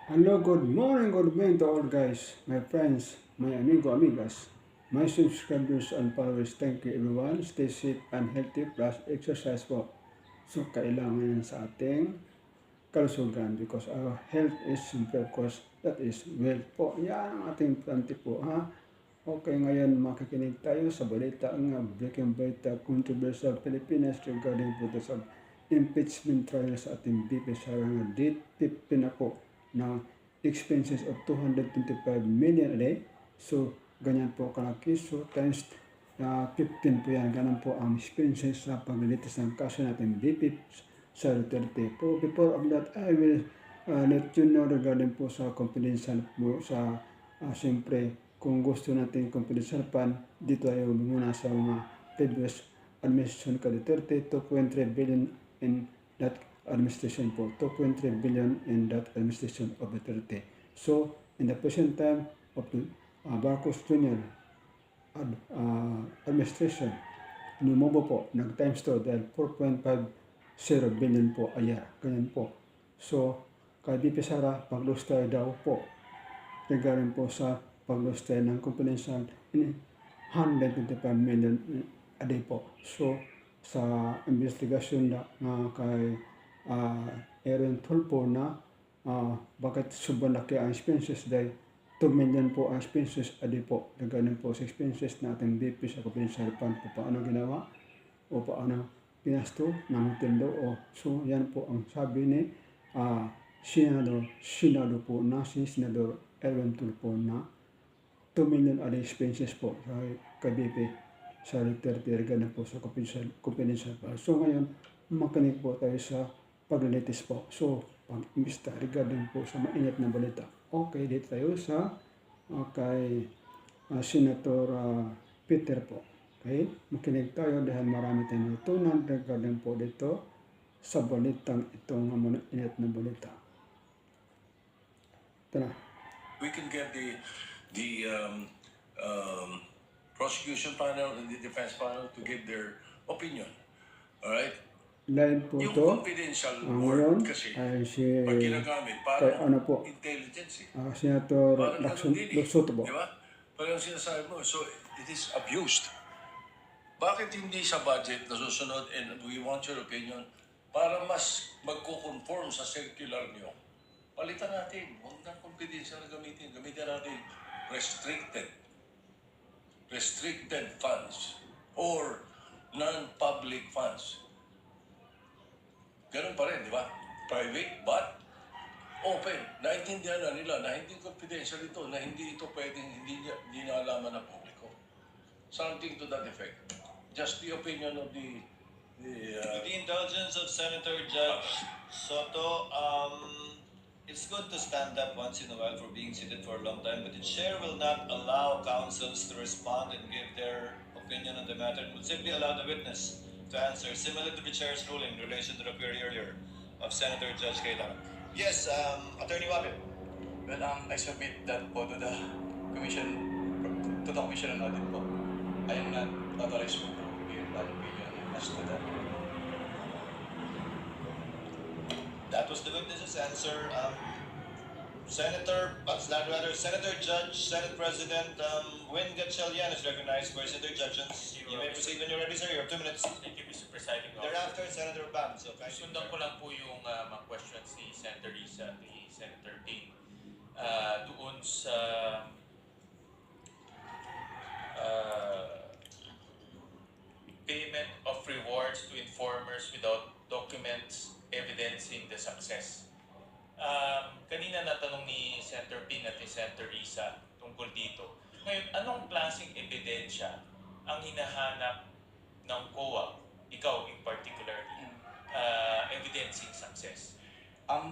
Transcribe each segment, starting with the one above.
Hello, good morning to all guys, my friends, my amigas, my subscribers and followers. Thank you everyone. Stay safe and healthy plus exercise po. So, kailangan yan sa ating kalusugan because our health is simple because that is wealth po. Yan ang ating plante po ha. Okay, ngayon makikinig tayo sa balita ng breaking balita controversial Pilipinas regarding po sa impeachment trial sa ating VP Sara nga date 15 na po na expenses of 225 million a day. So, ganyan po kalaki. So, times 15 po yan. Ganun po ang expenses sa paglilitis ng kaso natin VP sa Duterte po. Before of that, I will let you know regarding po sa confidential po sa siyempre kung gusto natin confidential pan, dito tayo muna sa mga previous administration ka Duterte, 2.3 billion in that administration po, 2.3 billion in that administration of Duterte. So, in the present time of the Marcos Jr. Administration, lumubo po, nag-times to dahil 4.50 billion po a year. Ganyan po. So, kay BP Sara, pag-lustay daw po, regarding po sa pag-lustay ng confidential in 125 million a day po. So, sa investigation na kay Aaron Tulfo na bakit sobrang laki ang expenses dahil 2 million po ang expenses a day po. Regarding po sa expenses natin BP sa confidential fund po paano ginawa o paano pinasto ng tendo o so yan po ang sabi ni Senado po na si Senador Aaron Tulfo na 2 million a day expenses po sa KBP sa Duterte regarding po sa confidential fund. So ngayon, makinig po tayo sa paglilitis po. So, pag-imbista regarding po sa mainit na balita. Okay, dito tayo sa kay Senator Peter po. Okay, makinig tayo dahil marami tayong natutunan regarding po dito sa balitang itong mainit na balita. Tara. We can get the prosecution panel and the defense panel to give their opinion. All right? Live po Yung to. confidential Ngayon word kasi ay si pag ginagamit kay para po, intelligence. Senator Parang Lacsoto po. di ba? Parang sinasabi mo, so it is abused. Bakit hindi sa budget na susunod and we want your opinion para mas magko-conform sa circular nyo? Palitan natin. Huwag na confidential na gamitin. Gamitin natin restricted funds or non-public funds. Ganun pa rin, di ba? Private but open. Naintindihan na nila na hindi confidential ito, na hindi ito pwedeng hindi naalaman ng publiko. Something to that effect. Just the opinion of the With the indulgence of Senator Judge Soto, it's good to stand up once in a while for being seated for a long time, but the chair will not allow counsels to respond and give their opinion on the matter. It will simply allow the witness to answer, similar to the chair's ruling in relation to the query earlier of Senator Judge Cayetano. Yes, Attorney Wapit. Well, I submit that po to the commission, to the commission on audit po. I am not authorized po to give an opinion as to that. That was the witness's answer. Senator Judge, Senate President Win Gatchalian is recognized for his interjections. You may proceed when you're ready, sir. You have 2 minutes. Thank you, Mr. Presiding Officer. Thereafter, Senator Bam. So, Sundan ko lang po yung mga questions ni Senator Risa, ni Senator Ting. Doon sa payment of rewards to informers without documents evidencing the success. Kanina natanong ni Senator Ping at ni Senator Risa tungkol dito. Ngayon, anong klaseng ebidensya ang hinahanap ng COA, ikaw in particularly, evidencing success?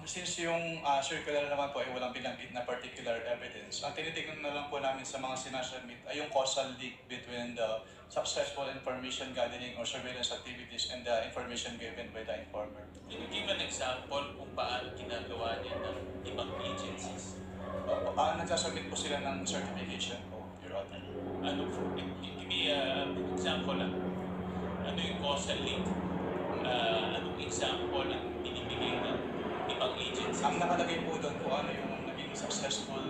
Since yung circular naman po ay walang binanggit na particular evidence, ang tinitignan na lang po namin sa mga sinasubmit ay yung causal link between the successful information gathering or surveillance activities and the information given by the informer. Can you give an example kung paano ginagawa niya ng ibang agencies? Nagsasubmit po sila ng certification po, Your Honor. Ano po? Give me an example lang. Ano yung causal link? Anong example ang binibigay ng ibang agencies? Ang nakalagay po doon kung ano yung successful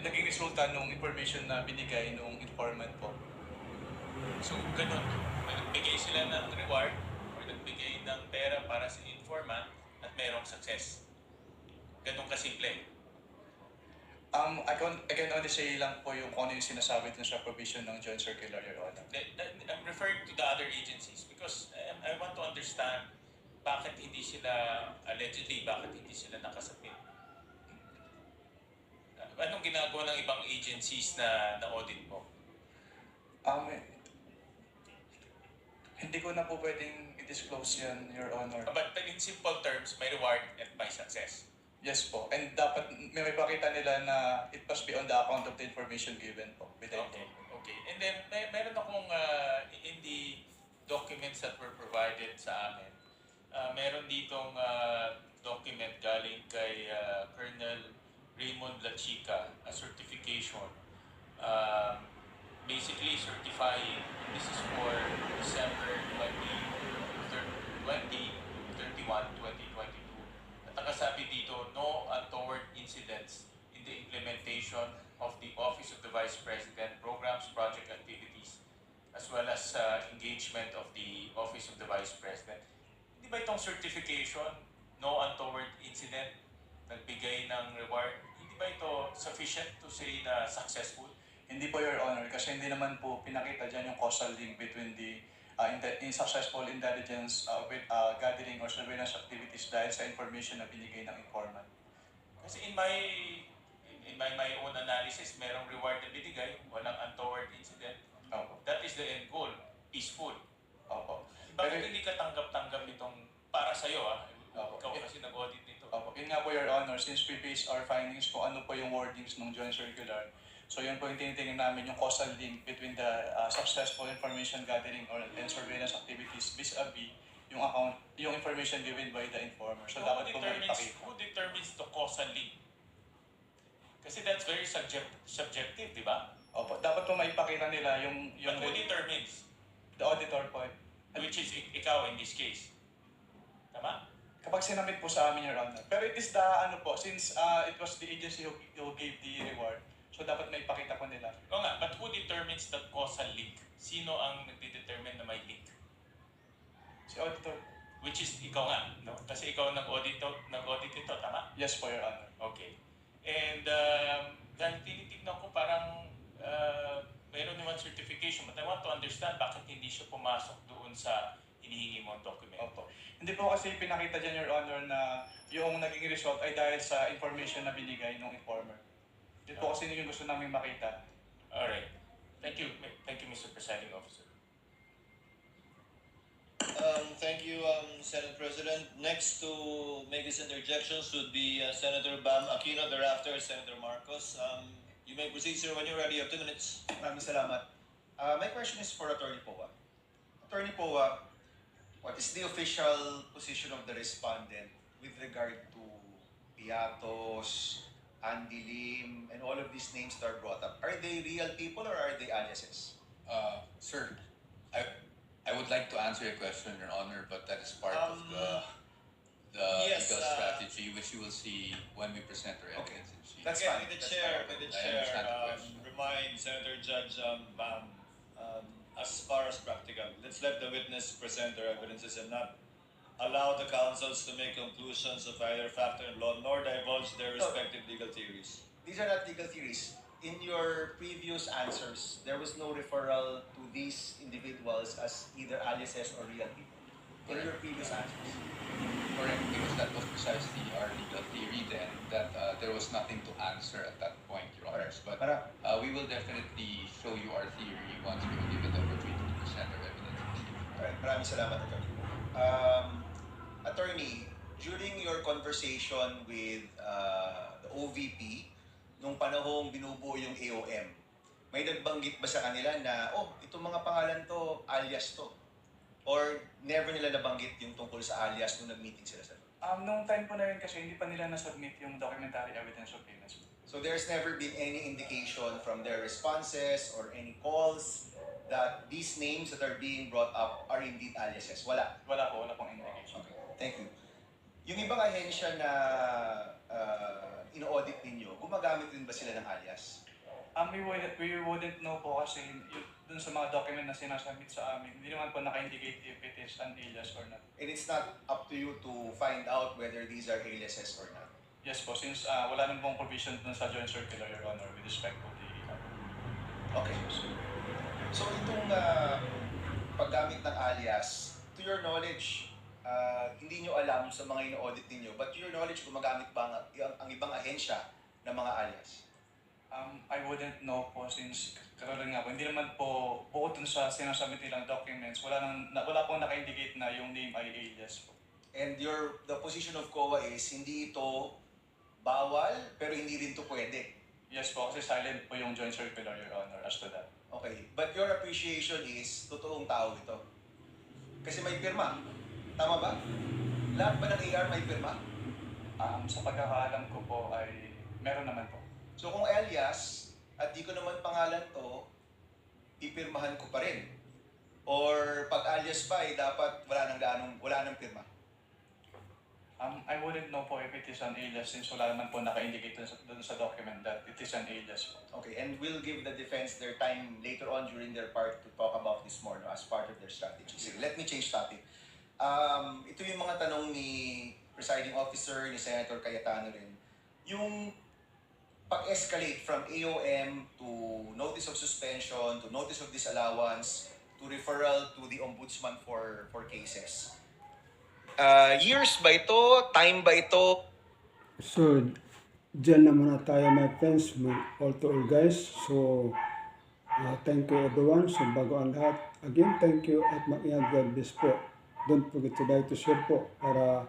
naging resulta nung information na binigay nung informant po. So, ganun. Nagbigay sila ng reward or nagbigay ng pera para sa informant at merong success. Ganun kasimple. I can only say lang po yung kung ano yung sinasabi dun sa provision ng Joint Circular, Your Honor. I'm referring to the other agencies because I want to understand bakit hindi sila, allegedly, bakit hindi sila nakasubmit. Anong ginagawa ng ibang agencies na audit mo? Hindi ko na po pwedeng i-disclose yan, Your Honor. But in simple terms, may reward at may success. Yes po. And dapat may pakita nila na it must be on the account of the information given po. Okay. And then, meron akong in the documents that were provided sa amin, meron ditong document galing kay Colonel Raymond Lachica, a certification. Basically certifying, this is for December 2022. At nakasabi dito, no untoward incidents in the implementation of the Office of the Vice President programs, project activities, as well as engagement of the Office of the Vice President. Hindi ba itong certification, no untoward incident, nagbigay ng reward, hindi ba ito sufficient to say na successful? Hindi po, Your Honor, kasi hindi naman po pinakita dyan yung causal link between the successful intelligence gathering or surveillance activities dahil sa information na binigay ng informant. Kasi in my own analysis, merong reward na binigay, walang untoward incident. Opo. That is the end goal, peaceful. Opo. Bakit hindi ka tanggap-tanggap itong para sa'yo, Opo. Ikaw kasi nag-audit nito. Opo. Yun nga po, Your Honor, since we base our findings kung ano po yung wordings ng Joint Circular, so yun po yung tinitingnan namin yung causal link between the successful information gathering and surveillance activities vis-a-vis yung information given by the informer. So dapat po maipakita. Who determines the causal link? Kasi that's very subjective, di ba? Opo. Dapat po maipakita nila yung But who determines? the auditor po. Which is ikaw in this case. Tama? Kapag sinamit po sa amin, Your Honor. Pero it is the, since it was the agency who gave the reward, so dapat may ipakita po nila. Oo nga, but who determines the causal link? Sino ang nagdedetermine na may link? Si auditor. Which is ikaw nga, no? Kasi ikaw nag-audit ito, tama? Yes po, Your Honor. Okay. And dahil tinitignan ko parang mayroon naman certification, but I want to understand bakit hindi siya pumasok doon sa hinihingi mo ang dokumento. Opo. Hindi po kasi pinakita dyan, Your Honor, na yung naging result ay dahil sa information na binigay ng informer. Yun po kasi yung gusto namin makita. Alright. Thank you, Mr. Presiding Officer. Thank you, Senate President. Next to make his interjections would be Senator Bam Aquino, thereafter Senator Marcos. You may proceed, sir, when you're ready. You have 2 minutes. Maraming salamat. My question is for Attorney Poa. Attorney Poa, what is the official position of the respondent with regard to Piatos, Andy Lim, and all of these names that are brought up? Are they real people or are they aliases? Sir, I would like to answer your question, Your Honor, but that is part of the yes, legal strategy, which you will see when we present our evidence in chief. That's Again, fine. with the That's chair, fine. with the I chair, understand the question. remind Senator Judge Bam, as far as practical, let's let the witness present their evidences and not allow the counsels to make conclusions of either fact or law, nor divulge their respective legal theories. These are not legal theories. In your previous answers, there was no referral to these individuals as either aliases or real people. In your previous answers. Correct, because that was precisely our legal theory then, that there was nothing to answer at that point, Your Honors. But we will definitely show you our theory once we will give it the opportunity to present our evidence in chief. Alright, maraming salamat, Attorney. Attorney, during your conversation with the OVP, nung panahong binubuo yung AOM, may nagbanggit ba sa kanila na, itong mga pangalan to, alias to? Or never nila nabanggit yung tungkol sa alias nung nag-meeting sila sa Nung time po na yun kasi hindi pa nila na-submit yung documentary evidence of payments. So there's never been any indication from their responses or any calls that these names that are being brought up are indeed aliases? Wala. Wala pong indication. Okay, thank you. Yung ibang ahensya na ino-audit ninyo, gumagamit din ba sila ng alias? We wouldn't know po kasi dun sa mga document na sinasubmit sa amin, hindi naman po naka-indicate if it is an alias or not. And it's not up to you to find out whether these are aliases or not. Yes po, since wala naman pong provision dun sa joint circular, Your Honor, with respect to the... Okay. So itong paggamit ng alias, to your knowledge, hindi nyo alam sa mga ino-audit ninyo, but to your knowledge, gumagamit ba ang ibang ahensya ng mga alias? I wouldn't know po since karoon nga po, hindi naman po bukod dun sa sinasubmit nilang documents, wala pong naka-indicate na yung name ay alias po. And the position of COA is hindi ito bawal, pero hindi rin ito pwede. Yes po, kasi silent po yung joint circular, Your Honor, as to that. Okay, but your appreciation is totoong tao ito. Kasi may pirma. Tama ba? Lahat ba ng AR may pirma? Sa pagkakaalam ko po ay meron naman po. So kung alias, at di ko naman pangalan to, pipirmahan ko pa rin. Or pag alias pa, dapat wala nang pirma. I wouldn't know po if it is an alias since wala naman po naka-indicate dun sa document that it is an alias po. Okay, and we'll give the defense their time later on during their part to talk about this more as part of their strategy. Sige, let me change topic. Ito yung mga tanong ni Presiding Officer, ni Senator Cayetano rin. Yung pag-escalate from AOM to notice of suspension, to notice of disallowance, to referral to the Ombudsman for cases. Years ba ito? Time ba ito? So, dyan na muna tayo my friends, all to all guys. So, thank you everyone. So, bago ang lahat, again, thank you at mag-ingat God bless po. Don't forget to like to share po para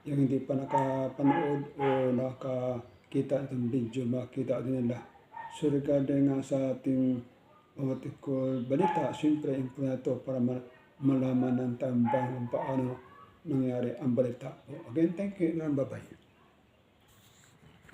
yung hindi pa nakapanood o nakakita itong video, makita din nila. So, regarding nga sa ating matikol balita, siyempre, importante ito para malaman ng tambang kung paano nangyari ang balita. Again, thank you and bye-bye.